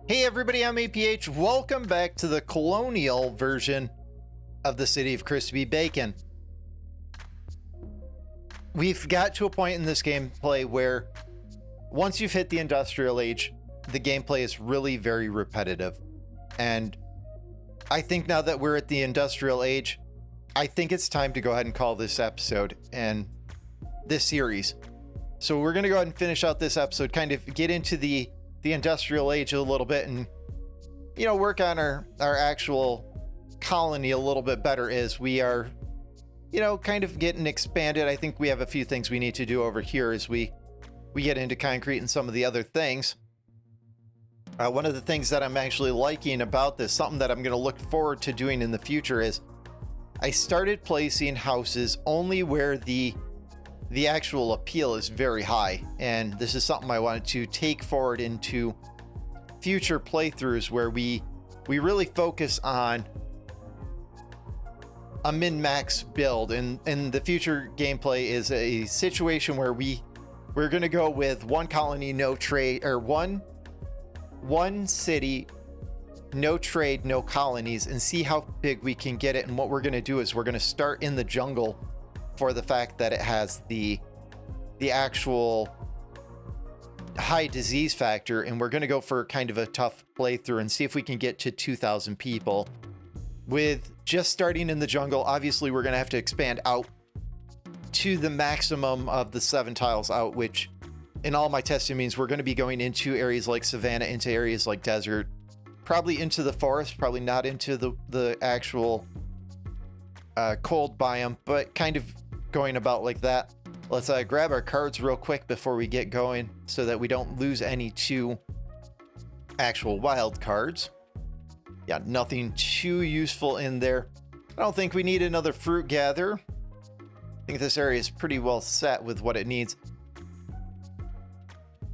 Hey everybody, I'm APH. Welcome back to the colonial version of the City of Crispy Bacon. We've got to a point in this gameplay where once you've hit the industrial age, the gameplay is really very repetitive. And I think now that we're at the industrial age, I think it's time to go ahead and call this episode and this series. So we're going to go ahead and finish out this episode, kind of get into the industrial age a little bit and, you know, work on our actual colony a little bit better as we are, you know, kind of getting expanded. I think we have a few things we need to do over here as we get into concrete and some of the other things. One of the things that I'm actually liking about this, something that I'm going to look forward to doing in the future, is I started placing houses only where the actual appeal is very high, and this is something I wanted to take forward into future playthroughs where we really focus on a min-max build. And the future gameplay is a situation where we're going to go with one colony, no trade, or one city, no trade, no colonies, and see how big we can get it. And what we're going to do is we're going to start in the jungle for the fact that it has the actual high disease factor, and we're going to go for kind of a tough playthrough and see if we can get to 2,000 people with just starting in the jungle. Obviously we're going to have to expand out to the maximum of the 7 tiles out, which in all my testing means we're going to be going into areas like Savanna, into areas like desert, probably into the forest, probably not into the actual cold biome, but kind of going about like that. Let's grab our cards real quick before we get going so that we don't lose any to actual wild cards. Yeah, nothing too useful in there. I don't think we need another fruit gather. I think this area is pretty well set with what it needs.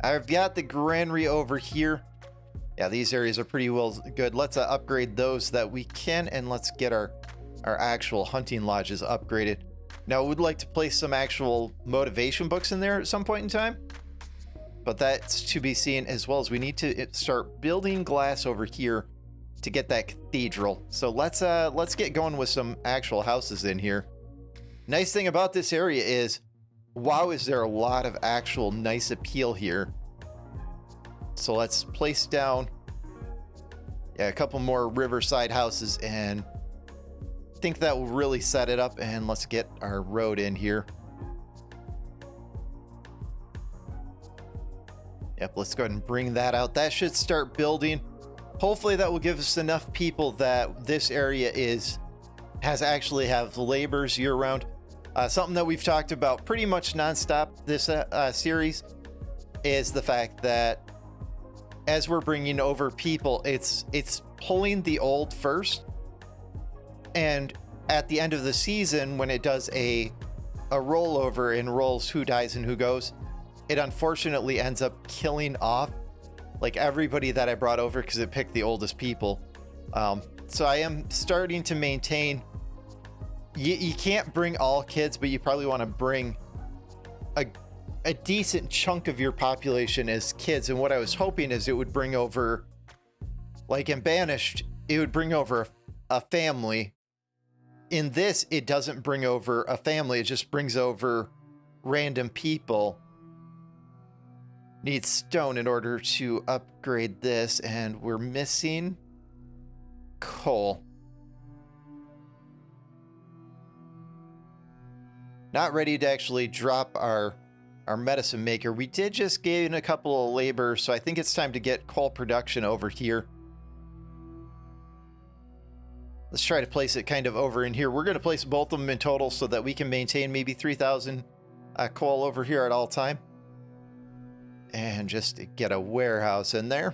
I've got the granary over here. Yeah, these areas are pretty well good. Let's upgrade those that we can, and let's get our actual hunting lodges upgraded. Now, I would like to place some actual motivation books in there at some point in time, but that's to be seen, as well as we need to start building glass over here to get that cathedral. So let's get going with some actual houses in here. Nice thing about this area is, wow, is there a lot of actual nice appeal here. So let's place down a couple more riverside houses, and I think that will really set it up. And let's get our road in here. Yep, let's go ahead and bring that out. That should start building. Hopefully that will give us enough people that this area actually have laborers year round. Something that we've talked about pretty much nonstop this series is the fact that as we're bringing over people, it's pulling the old first, and at the end of the season, when it does a rollover and rolls who dies and who goes, it unfortunately ends up killing off like everybody that I brought over because it picked the oldest people. So I am starting to maintain, you can't bring all kids, but you probably want to bring a decent chunk of your population as kids. And what I was hoping is it would bring over, like in Banished, it would bring over a family. In this, it doesn't bring over a family, it just brings over random people. Need stone in order to upgrade this, and we're missing coal. Not ready to actually drop our medicine maker. We did just gain a couple of labor, so I think it's time to get coal production over here. Let's try to place it kind of over in here. We're going to place both of them in total so that we can maintain maybe 3,000 coal over here at all time. And just to get a warehouse in there.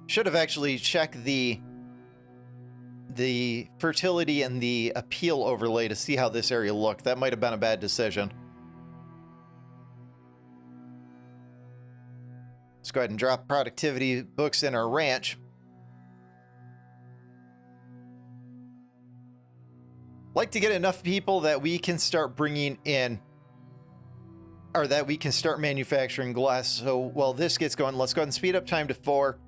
Should have actually checked the fertility and the appeal overlay to see how this area looked. That might have been a bad decision. Let's go ahead and drop productivity books in our ranch. Like to get enough people that we can start bringing in or that we can start manufacturing glass. So while this gets going, let's go ahead and speed up time to 4.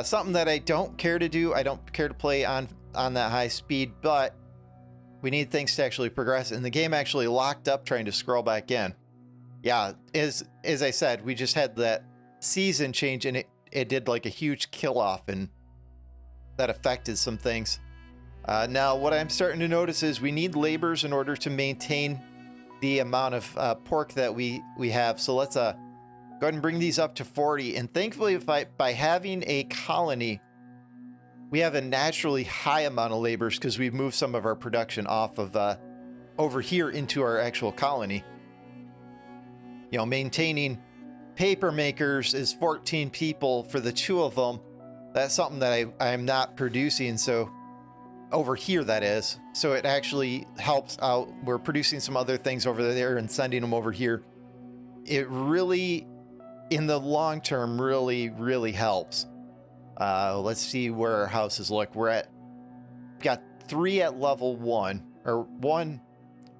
Something that I don't care to do. I don't care to play on that high speed, but we need things to actually progress. And the game actually locked up trying to scroll back in. Yeah, as I said, we just had that season change, and it did like a huge kill off, and that affected some things. Now, what I'm starting to notice is we need laborers in order to maintain the amount of pork that we have. So let's go ahead and bring these up to 40. And thankfully, by having a colony, we have a naturally high amount of laborers because we've moved some of our production off of over here into our actual colony. You know, maintaining paper makers is 14 people for the 2 of them. That's something that I'm not producing. So over here, that is. So it actually helps out. We're producing some other things over there and sending them over here. It really, in the long term, really, really helps. Let's see where our houses look. We've got 3 at level 1, or one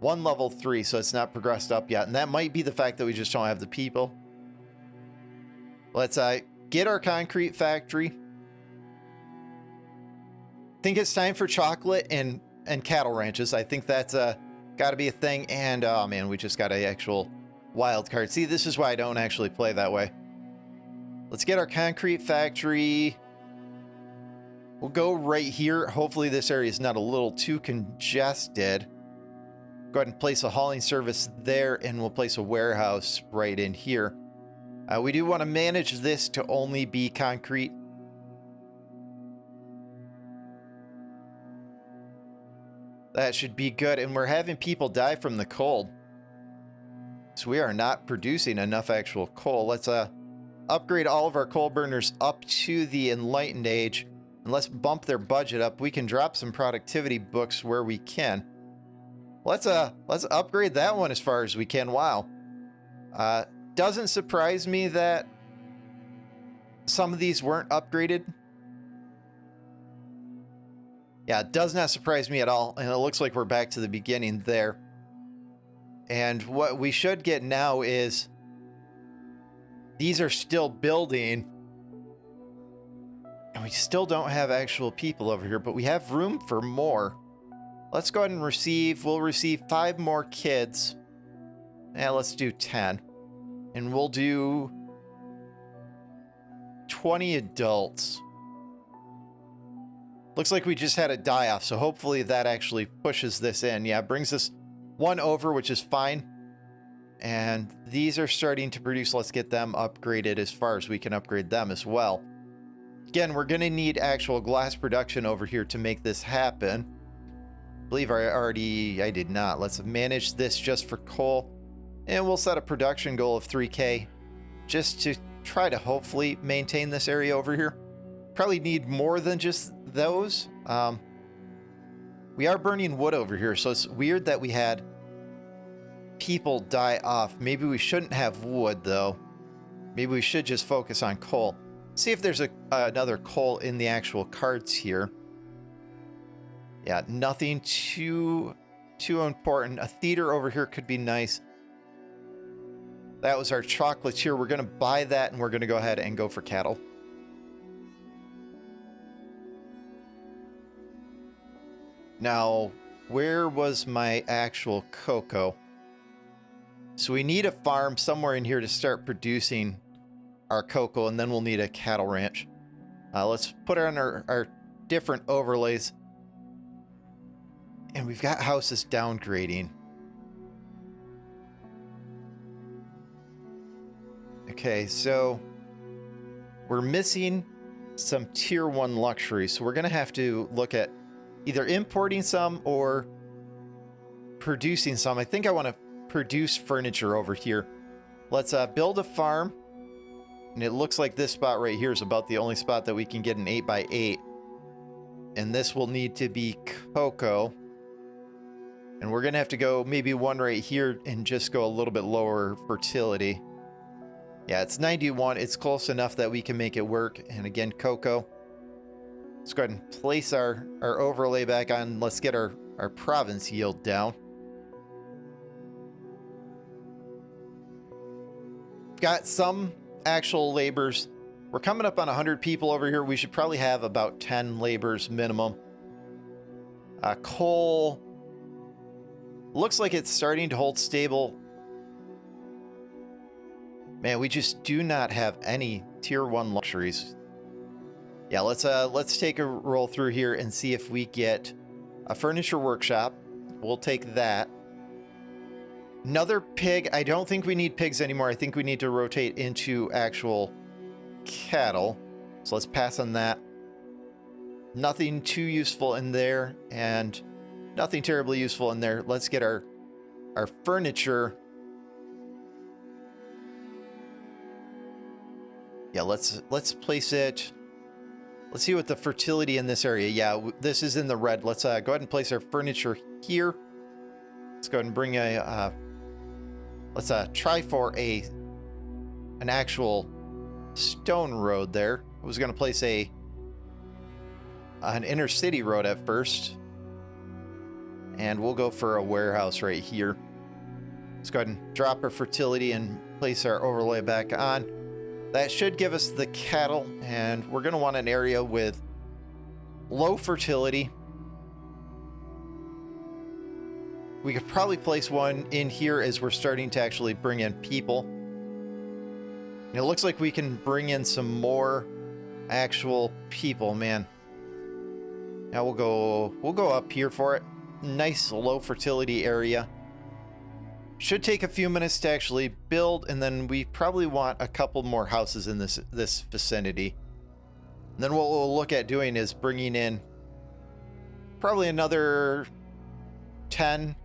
level 3, so it's not progressed up yet. And that might be the fact that we just don't have the people. Let's get our concrete factory. I think it's time for chocolate and cattle ranches. I think that's got to be a thing. And oh man, we just got an actual wild card. See, this is why I don't actually play that way. Let's get our concrete factory. We'll go right here. Hopefully this area is not a little too congested. Go ahead and place a hauling service there, and we'll place a warehouse right in here. We do want to manage this to only be concrete. That should be good. And we're having people die from the cold. So we are not producing enough actual coal. Let's upgrade all of our coal burners up to the Enlightened Age. And let's bump their budget up. We can drop some productivity books where we can. Let's upgrade that one as far as we can. Wow. Doesn't surprise me that some of these weren't upgraded. Yeah, it does not surprise me at all. And it looks like we're back to the beginning there. And what we should get now is these are still building. And we still don't have actual people over here, but we have room for more. Let's go ahead and receive. We'll receive 5 more kids. Yeah, let's do 10. And we'll do 20 adults. Looks like we just had a die-off, so hopefully that actually pushes this in. Yeah, brings us 1 over, which is fine. And these are starting to produce. Let's get them upgraded as far as we can upgrade them as well. Again, we're going to need actual glass production over here to make this happen. I believe I did not. Let's manage this just for coal. And we'll set a production goal of 3K just to try to hopefully maintain this area over here. Probably need more than just those. We are burning wood over here, so it's weird that we had people die off. Maybe we shouldn't have wood, though. Maybe we should just focus on coal. See if there's another coal in the actual cards here. Yeah, nothing too important. A theater over here could be nice. That was our chocolatier. We're going to buy that, and we're going to go ahead and go for cattle. Now, where was my actual cocoa? So we need a farm somewhere in here to start producing our cocoa, and then we'll need a cattle ranch. Let's put on our different overlays. And we've got houses downgrading. Okay, so we're missing some tier 1 luxury, so we're going to have to look at either importing some or producing some. I think I want to produce furniture over here. Let's build a farm. And it looks like this spot right here is about the only spot that we can get an 8x8. And this will need to be cocoa. And we're going to have to go maybe one right here and just go a little bit lower fertility. Yeah, it's 91. It's close enough that we can make it work. And again, cocoa. Let's go ahead and place our overlay back on. Let's get our province yield down. got some actual laborers. We're coming up on 100 people over here. We should probably have about 10 laborers minimum. Coal looks like it's starting to hold stable. Man, we just do not have any tier 1 luxuries. Yeah, let's take a roll through here and see if we get a furniture workshop. We'll take that. Another pig. I don't think we need pigs anymore. I think we need to rotate into actual cattle. So let's pass on that. Nothing too useful in there and nothing terribly useful in there. Let's get our furniture. Yeah, let's place it. Let's see what the fertility in this area. Yeah, this is in the red. Let's go ahead and place our furniture here. Let's go ahead and bring a let's try for an actual stone road there. I was going to place an inner city road at first. And we'll go for a warehouse right here. Let's go ahead and drop our fertility and place our overlay back on. That should give us the cattle, and we're going to want an area with low fertility. We could probably place one in here as we're starting to actually bring in people. And it looks like we can bring in some more actual people, man. Now we'll go up here for it. Nice low fertility area. Should take a few minutes to actually build, and then we probably want a couple more houses in this vicinity. And then what we'll look at doing is bringing in probably another 10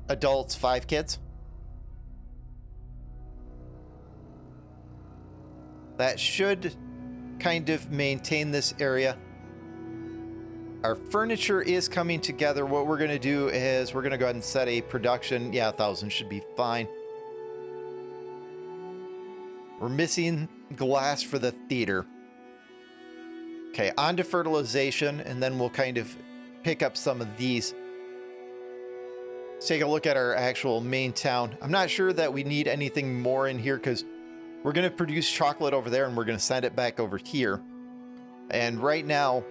adults, 5 kids. That should kind of maintain this area. Our furniture is coming together. What we're going to do is we're going to go ahead and set a production. Yeah, 1,000 should be fine. We're missing glass for the theater. Okay, on to fertilization, and then we'll kind of pick up some of these. Let's take a look at our actual main town. I'm not sure that we need anything more in here because we're going to produce chocolate over there and we're going to send it back over here. And right now,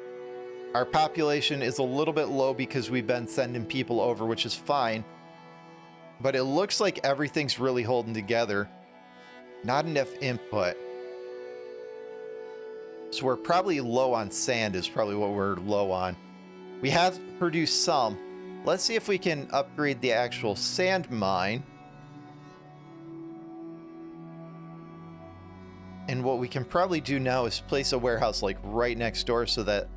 our population is a little bit low because we've been sending people over, which is fine. But it looks like everything's really holding together. Not enough input. So we're probably low on sand is probably what we're low on. We have produced some. Let's see if we can upgrade the actual sand mine. And what we can probably do now is place a warehouse like right next door so that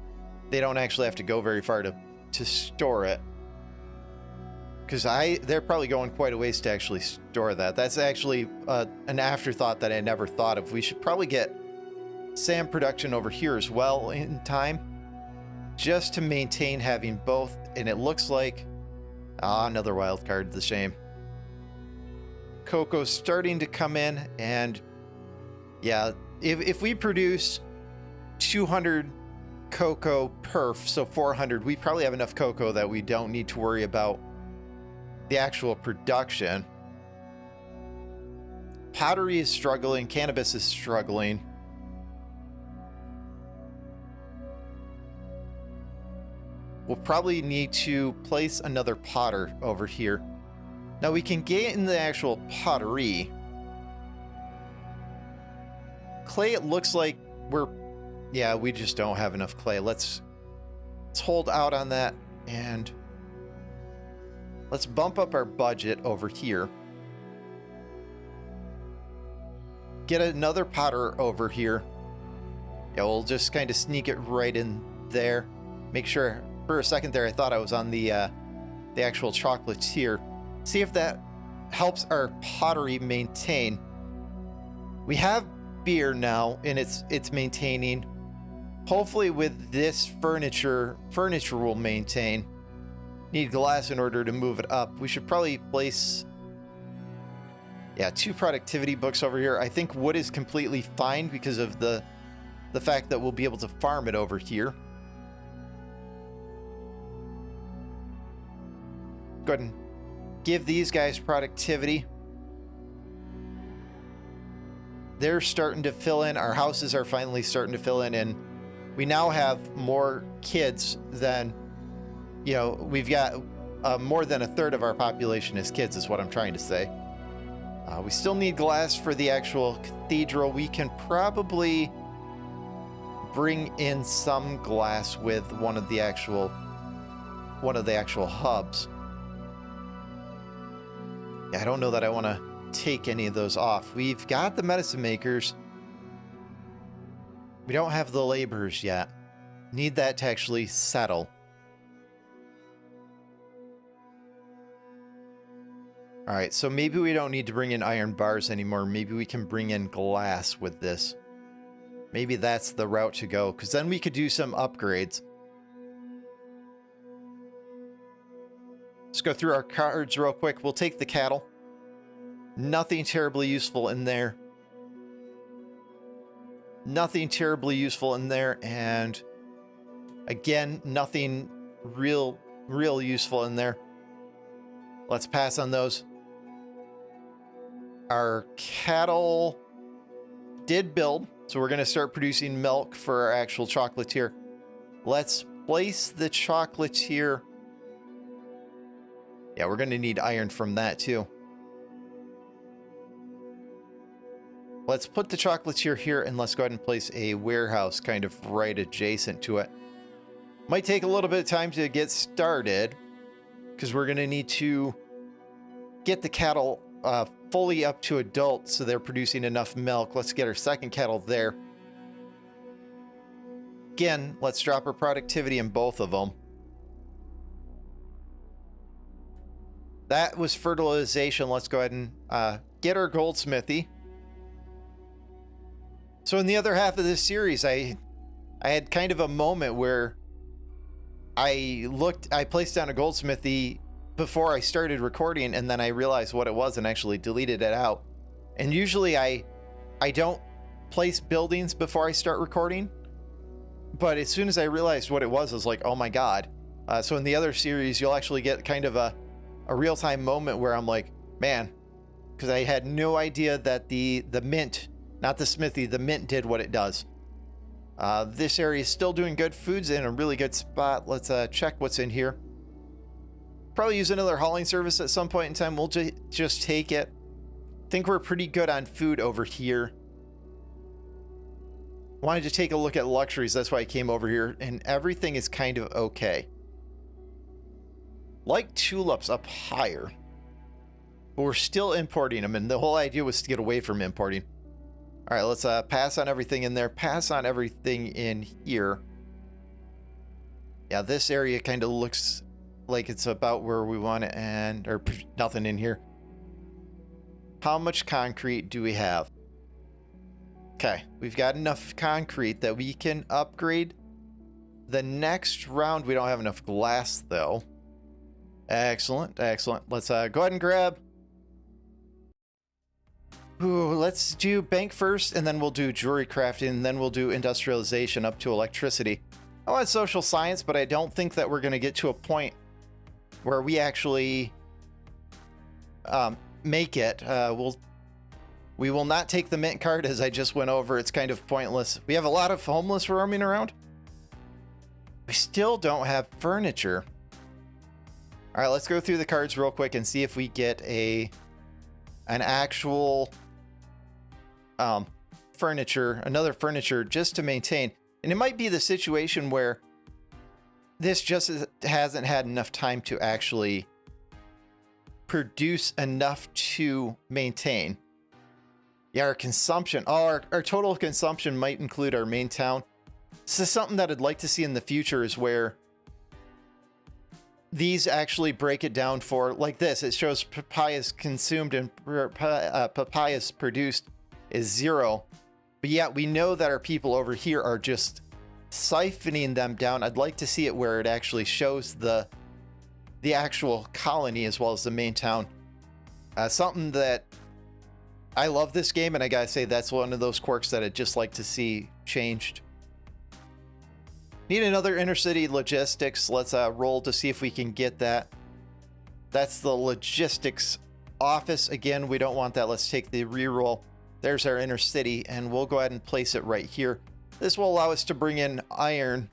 they don't actually have to go very far to store it. Because they're probably going quite a ways to actually store that. That's actually an afterthought that I never thought of. We should probably get sand production over here as well in time. Just to maintain having both. And it looks like... another wild card, the shame. Cocoa's starting to come in. And yeah, if we produce 200... cocoa perf, so 400, we probably have enough cocoa that we don't need to worry about the actual production. Pottery is struggling, cannabis is struggling. We'll probably need to place another potter over here. Now we can get in the actual pottery. Clay, it looks like yeah, we just don't have enough clay. Let's hold out on that, and let's bump up our budget over here. Get another potter over here. Yeah, we'll just kind of sneak it right in there. Make sure, for a second there, I thought I was on the actual chocolates here. See if that helps our pottery maintain. We have beer now, and it's maintaining. Hopefully with this furniture will maintain. Need glass in order to move it up. We should probably place, yeah, 2 productivity books over here. I think wood is completely fine because of the fact that we'll be able to farm it over here. Go ahead and give these guys productivity. they're starting to fill in. Our houses are finally starting to fill in, and we now have more kids than, you know, we've got more than a third of our population is kids, is what I'm trying to say. We still need glass for the actual cathedral. We can probably bring in some glass with one of the actual hubs. Yeah, I don't know that I want to take any of those off. We've got the medicine makers. We don't have the laborers yet. Need that to actually settle. All right, so maybe we don't need to bring in iron bars anymore. Maybe we can bring in glass with this. Maybe that's the route to go, because then we could do some upgrades. Let's go through our cards real quick. We'll take the cattle. Nothing terribly useful in there. Nothing terribly useful in there. And again, nothing real useful in there. Let's pass on those. Our cattle did build, so we're going to start producing milk for our actual chocolatier. Let's place the chocolatier. Yeah, we're going to need iron from that too. Let's put the chocolatier here, and let's go ahead and place a warehouse kind of right adjacent to it. Might take a little bit of time to get started, because we're going to need to get the cattle fully up to adult so they're producing enough milk. Let's get our second cattle there. Again, let's drop our productivity in both of them. That was fertilization. Let's go ahead and get our goldsmithy. So in the other half of this series, I had kind of a moment where I placed down a goldsmithy before I started recording, and then I realized what it was and actually deleted it out. And usually I don't place buildings before I start recording, but as soon as I realized what it was, I was like, oh my god. So in the other series, you'll actually get kind of a real-time moment where I'm like, man, because I had no idea that the mint, not the smithy, the mint did what it does. This area is still doing good. Food's in a really good spot. Let's check what's in here. Probably use another hauling service at some point in time. We'll just take it. Think we're pretty good on food over here. Wanted to take a look at luxuries. That's why I came over here, and everything is kind of okay. Like tulips up higher, but we're still importing them, and the whole idea was to get away from importing. All right, let's pass on everything in there. Pass on everything in here. Yeah, this area kind of looks like it's about where we want it, and or nothing in here. How much concrete do we have? Okay, we've got enough concrete that we can upgrade. The next round, we don't have enough glass though. Excellent, excellent. Let's go ahead and grab. Ooh, let's do bank first, and then we'll do jewelry crafting, and then we'll do industrialization up to electricity. I want social science, but I don't think that we're going to get to a point where we actually make it. We will not take the mint card, as I just went over. It's kind of pointless. We have a lot of homeless roaming around. We still don't have furniture. All right, let's go through the cards real quick and see if we get an actual furniture, another furniture just to maintain. And it might be the situation where this just hasn't had enough time to actually produce enough to maintain. Yeah, our consumption, our total consumption might include our main town. This is something that I'd like to see in the future, is where these actually break it down for, like this. It shows papayas consumed and papayas produced is 0. But yeah, we know that our people over here are just siphoning them down. I'd like to see it where it actually shows the actual colony as well as the main town. Something that I love this game, and I gotta say that's one of those quirks that I'd just like to see changed. Need another intercity logistics. Let's roll to see if we can get that. That's the logistics office. Again, we don't want that. Let's take the reroll. There's our inner city, and we'll go ahead and place it right here. This will allow us to bring in iron.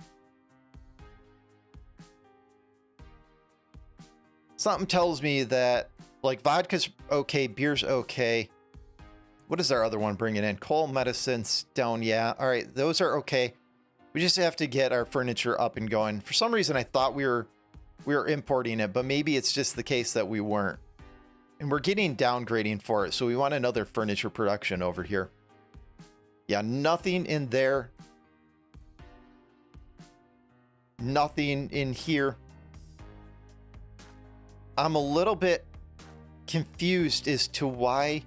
Something tells me that, like, vodka's okay, beer's okay. What is our other one bringing in? Coal, medicine, stone, yeah. All right, those are okay. We just have to get our furniture up and going. For some reason, I thought we were importing it, but maybe it's just the case that we weren't. And we're getting downgrading for it, so we want another furniture production over here. Yeah, nothing in there. Nothing in here. I'm a little bit confused as to why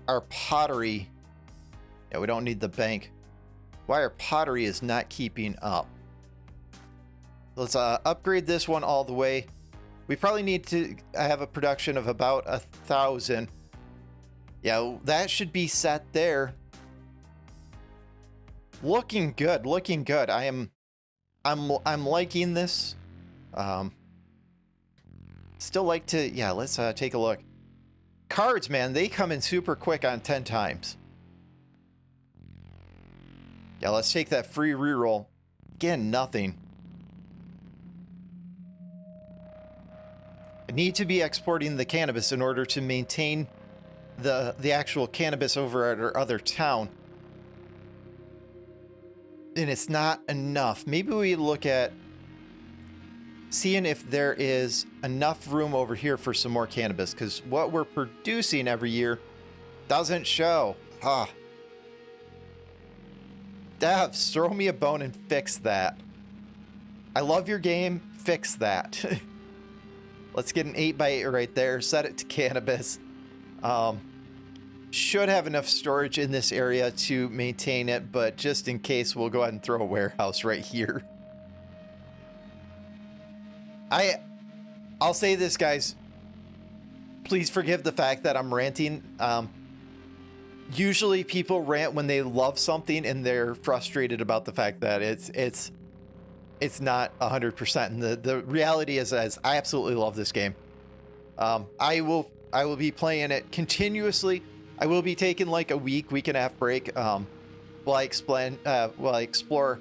our pottery... Yeah, we don't need the bank. Why our pottery is not keeping up. Let's upgrade this one all the way. We probably need to have a production of about 1,000. Yeah, that should be set there. Looking good, looking good. I'm liking this. Still like to, yeah, let's take a look. Cards, man, they come in super quick on 10 times. Yeah, let's take that free reroll. Again, nothing. I need to be exporting the cannabis in order to maintain the actual cannabis over at our other town. And it's not enough. Maybe we look at seeing if there is enough room over here for some more cannabis, because what we're producing every year doesn't show. Devs, throw me a bone and fix that. I love your game. Fix that. Let's get an 8x8 right there. Set it to cannabis. Should have enough storage in this area to maintain it, but just in case, we'll go ahead and throw a warehouse right here. I'll say this, guys. Please forgive the fact that I'm ranting. Usually people rant when they love something and they're frustrated about the fact that it's not 100%. And the reality is I absolutely love this game. I will be playing it continuously. I will be taking like a week and a half break. While I explore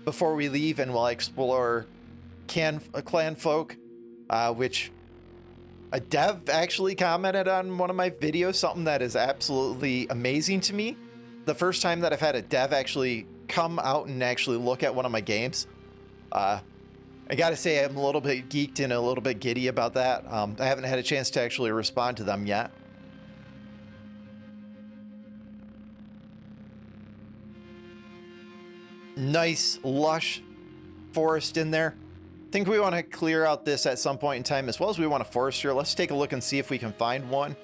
before we leave, and while I explore ClanFolk, which a dev actually commented on one of my videos, something that is absolutely amazing to me. The first time that I've had a dev actually come out and actually look at one of my games. I gotta say, I'm a little bit geeked and a little bit giddy about that. I haven't had a chance to actually respond to them yet. Nice, lush forest in there. I think we want to clear out this at some point in time, as well as we want a forest here. Let's take a look and see if we can find one.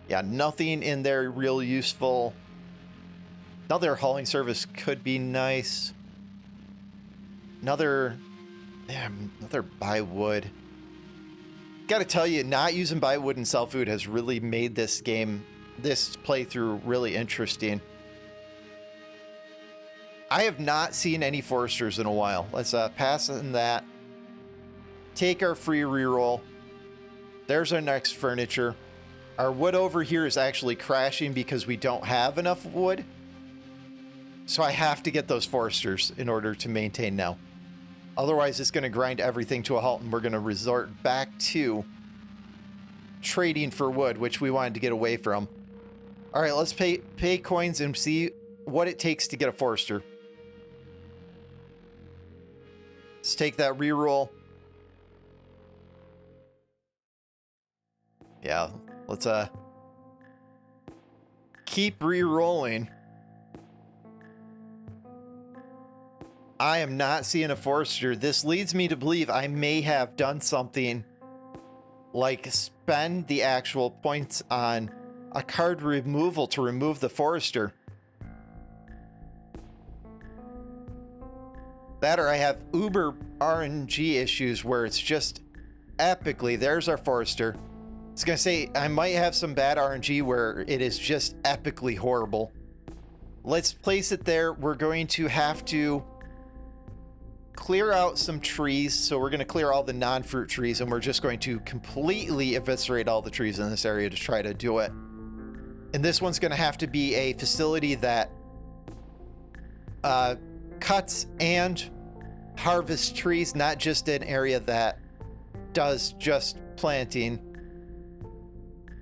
Yeah, nothing in there real useful. Another hauling service could be nice. Another buy wood. Gotta tell you, not using buy wood and sell food has really made this game, this playthrough, really interesting. I have not seen any foresters in a while. Let's pass on that. Take our free reroll. There's our next furniture. Our wood over here is actually crashing because we don't have enough wood. So I have to get those foresters in order to maintain now. Otherwise, it's going to grind everything to a halt, and we're going to resort back to trading for wood, which we wanted to get away from. All right, let's pay coins and see what it takes to get a forester. Let's take that reroll. Yeah, let's keep re-rolling. I am not seeing a forester. This leads me to believe I may have done something like spend the actual points on a card removal to remove the forester. That, or I have uber RNG issues where it's just epically, there's our forester. I was gonna say, I might have some bad RNG where it is just epically horrible. Let's place it there. We're going to have to clear out some trees. So we're gonna clear all the non-fruit trees, and we're just going to completely eviscerate all the trees in this area to try to do it. And this one's going to have to be a facility that cuts and harvests trees, not just an area that does just planting.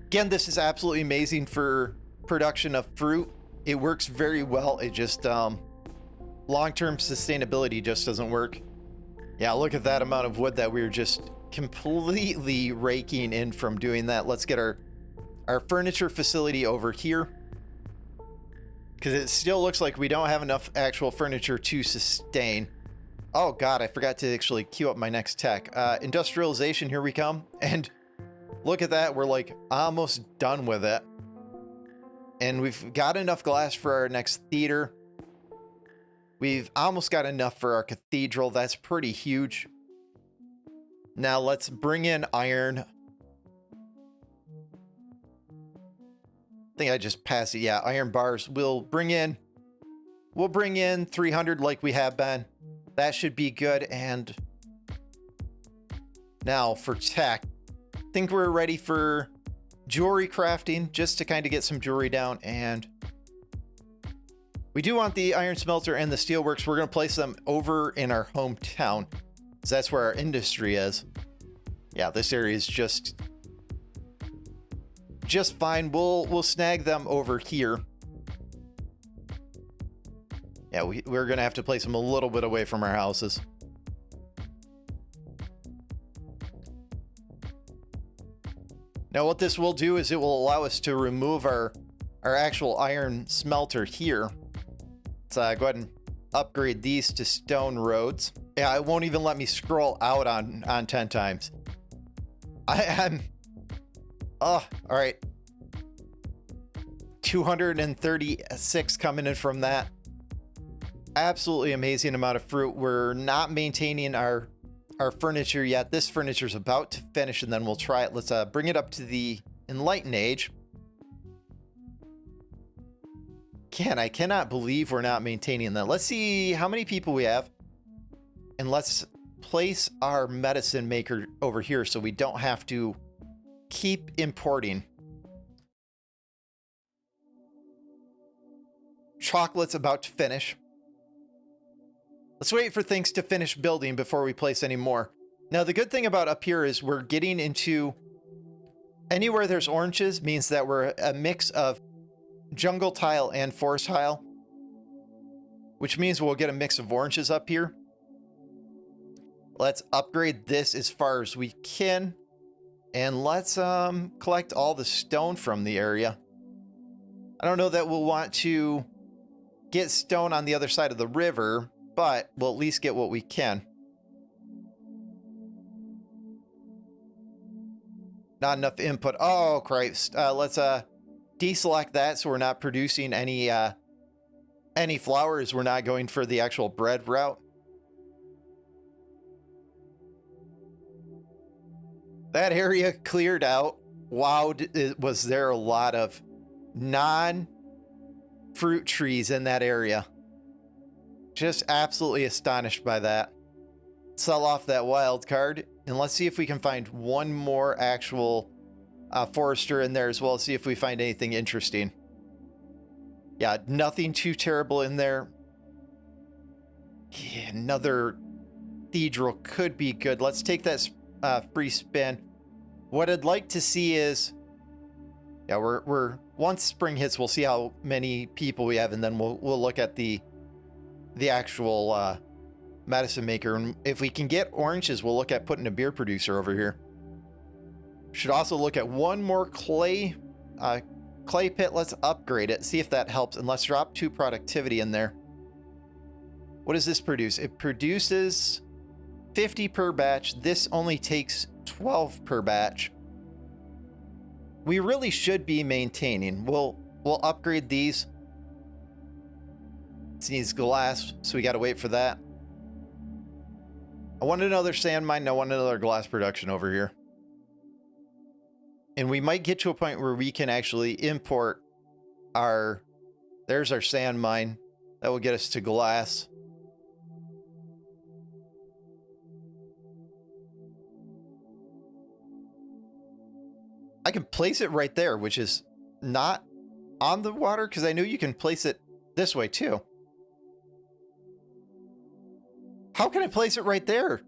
Again, this is absolutely amazing for production of fruit. It works very well. It just long-term sustainability just doesn't work. Yeah, look at that amount of wood that we were just completely raking in from doing that. Let's get our furniture facility over here, because it still looks like we don't have enough actual furniture to sustain. Oh god, I forgot to actually queue up my next tech. Industrialization, here we come. And look at that, we're like almost done with it. And we've got enough glass for our next theater. We've almost got enough for our cathedral. That's pretty huge. Now let's bring in iron. I think I just passed it. Yeah, iron bars. We'll bring in 300 like we have been. That should be good. And now for tech, I think we're ready for jewelry crafting, just to kind of get some jewelry down. And we do want the iron smelter and the steelworks. We're going to place them over in our hometown, because that's where our industry is. Yeah, this area is just fine. We'll snag them over here. Yeah, we're going to have to place them a little bit away from our houses. Now what this will do is it will allow us to remove our actual iron smelter here. Let's go ahead and upgrade these to stone roads. Yeah, it won't even let me scroll out on 10 times. Oh, all right. 236 coming in from that. Absolutely amazing amount of fruit. We're not maintaining our furniture yet. This furniture is about to finish, and then we'll try it. Let's bring it up to the Enlightened Age. I cannot believe we're not maintaining that. Let's see how many people we have, and let's place our medicine maker over here so we don't have to keep importing. Chocolate's about to finish. Let's wait for things to finish building before we place any more. Now, the good thing about up here is we're getting into anywhere there's oranges means that we're a mix of jungle tile and forest tile, which means we'll get a mix of oranges up here. Let's upgrade this as far as we can, and let's collect all the stone from the area. I don't know that we'll want to get stone on the other side of the river, but we'll at least get what we can. Not enough input. Oh, Christ. Let's deselect that so we're not producing any flowers. We're not going for the actual bread route. That area cleared out. Wow, was there a lot of non-fruit trees in that area. Just absolutely astonished by that. Sell off that wild card, and let's see if we can find one more actual forester in there as well. See if we find anything interesting. Yeah, nothing too terrible in there. Yeah, another cathedral could be good. Let's take that free spin. What I'd like to see is, yeah, we're once spring hits, we'll see how many people we have, and then we'll look at the actual medicine maker. And if we can get oranges, we'll look at putting a beer producer over here. Should also look at one more clay pit. Let's upgrade it, see if that helps, and let's drop 2 productivity in there. What does this produce? It produces 50 per batch. This only takes 12 per batch. We really should be maintaining. We'll upgrade these. It needs glass, so we got to wait for that. I want another sand mine. I want another glass production over here. And we might get to a point where we can actually import there's our sand mine. That will get us to glass. I can place it right there, which is not on the water? Because I know you can place it this way too. How can I place it right there?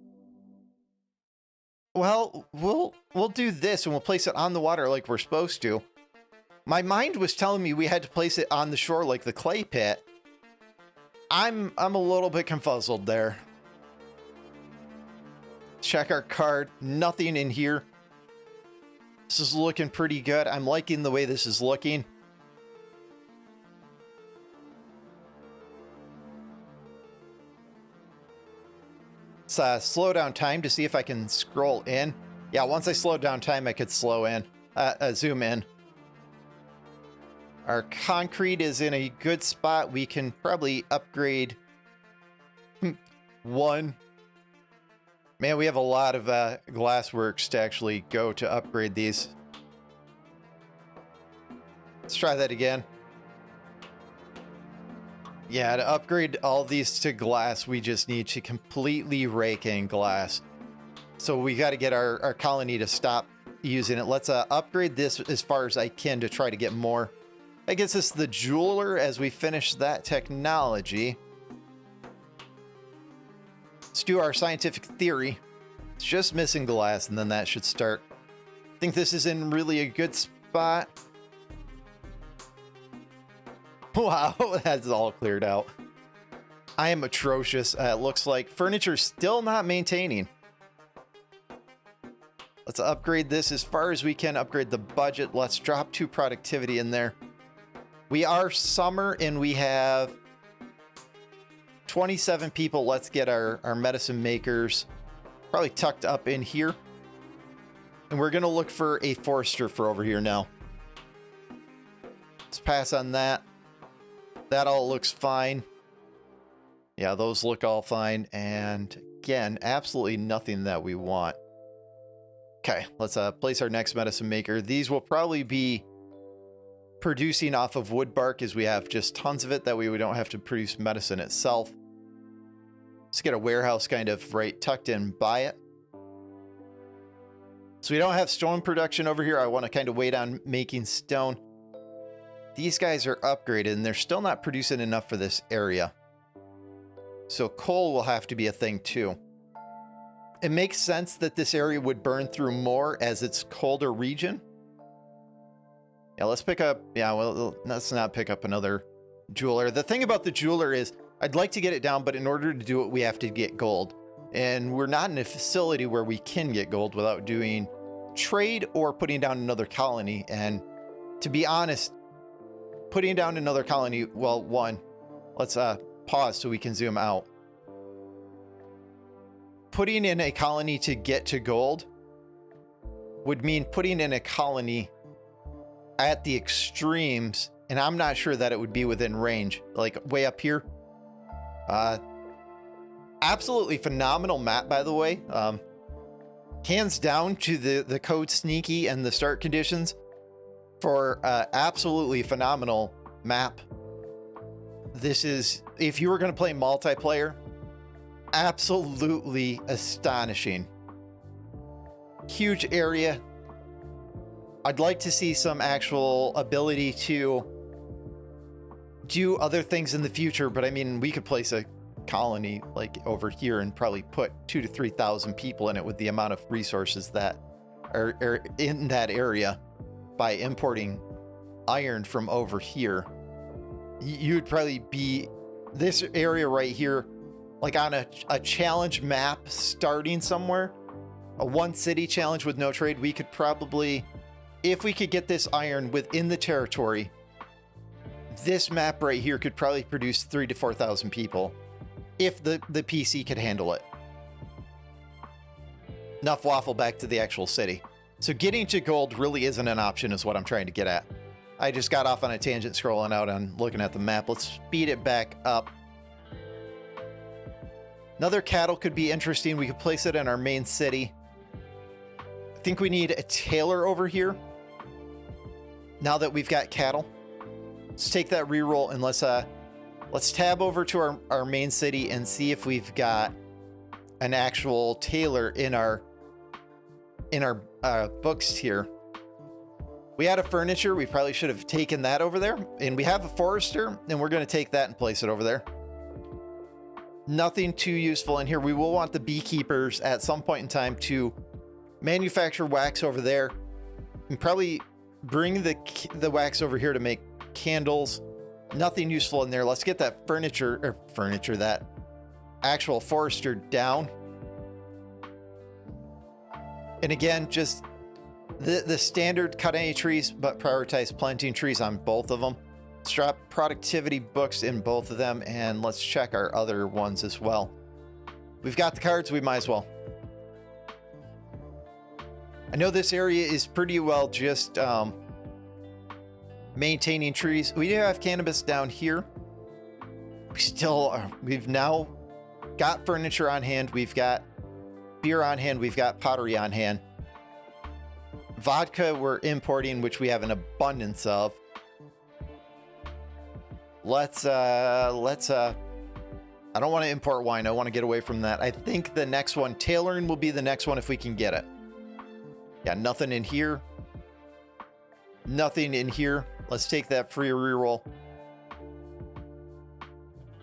Well, we'll do this and we'll place it on the water like we're supposed to. My mind was telling me we had to place it on the shore like the clay pit. I'm a little bit confuzzled there. Check our card. Nothing in here. This is looking pretty good. I'm liking the way this is looking. Let's slow down time to see if I can scroll in. Yeah, once I slow down time, I could zoom in. Our concrete is in a good spot. We can probably upgrade one. Man, we have a lot of glassworks to actually go to upgrade these. Let's try that again. Yeah, to upgrade all these to glass, we just need to completely rake in glass. So we got to get our colony to stop using it. Let's upgrade this as far as I can to try to get more. I guess it's the jeweler as we finish that technology. Let's do our scientific theory. It's just missing glass, and then that should start. I think this is in really a good spot. Wow, that's all cleared out. I am atrocious. It looks like furniture still not maintaining. Let's upgrade this as far as we can. Upgrade the budget. Let's drop 2 productivity in there. We are summer and we have 27 people. Let's get our medicine makers probably tucked up in here. And we're going to look for a forester for over here now. Let's pass on that. That all looks fine. Yeah, those look all fine. And again, absolutely nothing that we want. Okay, let's place our next medicine maker. These will probably be producing off of wood bark as we have just tons of it. That way we don't have to produce medicine itself. Let's get a warehouse kind of right tucked in by it. So we don't have stone production over here. I want to kind of wait on making stone. These guys are upgraded and they're still not producing enough for this area. So coal will have to be a thing too. It makes sense that this area would burn through more as it's colder region. Yeah, let's pick up, well, let's not pick up another jeweler. The thing about the jeweler is I'd like to get it down, but in order to do it, we have to get gold. And we're not in a facility where we can get gold without doing trade or putting down another colony. And to be honest, putting down another colony, well, one, let's pause so we can zoom out. Putting in a colony to get to gold would mean putting in a colony at the extremes, and I'm not sure that it would be within range, like way up here. Absolutely phenomenal map, by the way. Hands down to the code sneaky and the start conditions for absolutely phenomenal map. This is, if you were going to play multiplayer, absolutely astonishing. Huge area. I'd like to see some actual ability to do other things in the future, but I mean, we could place a colony like over here and probably put 2,000 to 3,000 people in it with the amount of resources that are in that area by importing iron from over here. You would probably be this area right here, like on a challenge map starting somewhere, a 1 city challenge with no trade. We could probably, if we could get this iron within the territory, this map right here could probably produce 3,000 to 4,000 people if the PC could handle it. Enough waffle, back to the actual city. So getting to gold really isn't an option is what I'm trying to get at. I just got off on a tangent scrolling out and looking at the map. Let's speed it back up. Another cattle could be interesting. We could place it in our main city. I think we need a tailor over here. Now that we've got cattle, let's take that reroll and let's tab over to our main city and see if we've got an actual tailor in our books here. We had a furniture. We probably should have taken that over there. And we have a forester, and we're going to take that and place it over there. Nothing too useful in here. We will want the beekeepers at some point in time to manufacture wax over there. And probably bring the wax over here to make candles. Nothing useful in there. Let's get that that actual forester down. And again, just the standard cut any trees, but prioritize planting trees on both of them. Let's drop productivity books in both of them, and let's check our other ones as well. We've got the cards, we might as well. I know this area is pretty well just maintaining trees. We do have cannabis down here. We've now got furniture on hand. We've got beer on hand. We've got pottery on hand. Vodka we're importing, which we have an abundance of. Let's I don't want to import wine. I want to get away from that. I think the next one, tailoring, will be the next one if we can get it. Yeah, nothing in here. Nothing in here. Let's take that free reroll.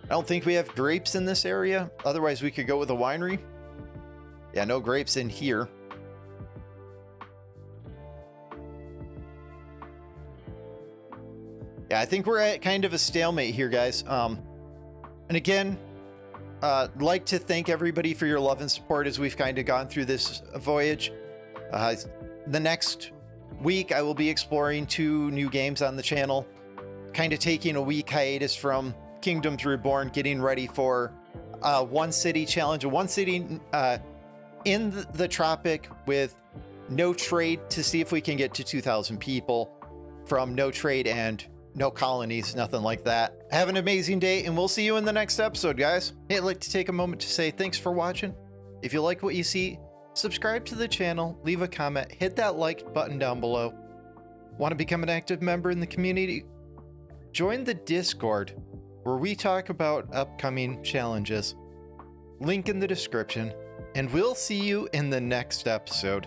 I don't think we have grapes in this area. Otherwise, we could go with a winery. Yeah, no grapes in here. Yeah, I think we're at kind of a stalemate here, guys. And again, like to thank everybody for your love and support as we've kind of gone through this voyage. The next week, I will be exploring 2 new games on the channel. Kind of taking a week hiatus from Kingdoms Reborn, getting ready for one city challenge. One city in the tropic with no trade to see if we can get to 2,000 people from no trade and no colonies, nothing like that. Have an amazing day, and we'll see you in the next episode, guys. Hey, I'd like to take a moment to say thanks for watching. If you like what you see, subscribe to the channel, leave a comment, hit that like button down below. Want to become an active member in the community? Join the Discord, where we talk about upcoming challenges. Link in the description, and we'll see you in the next episode.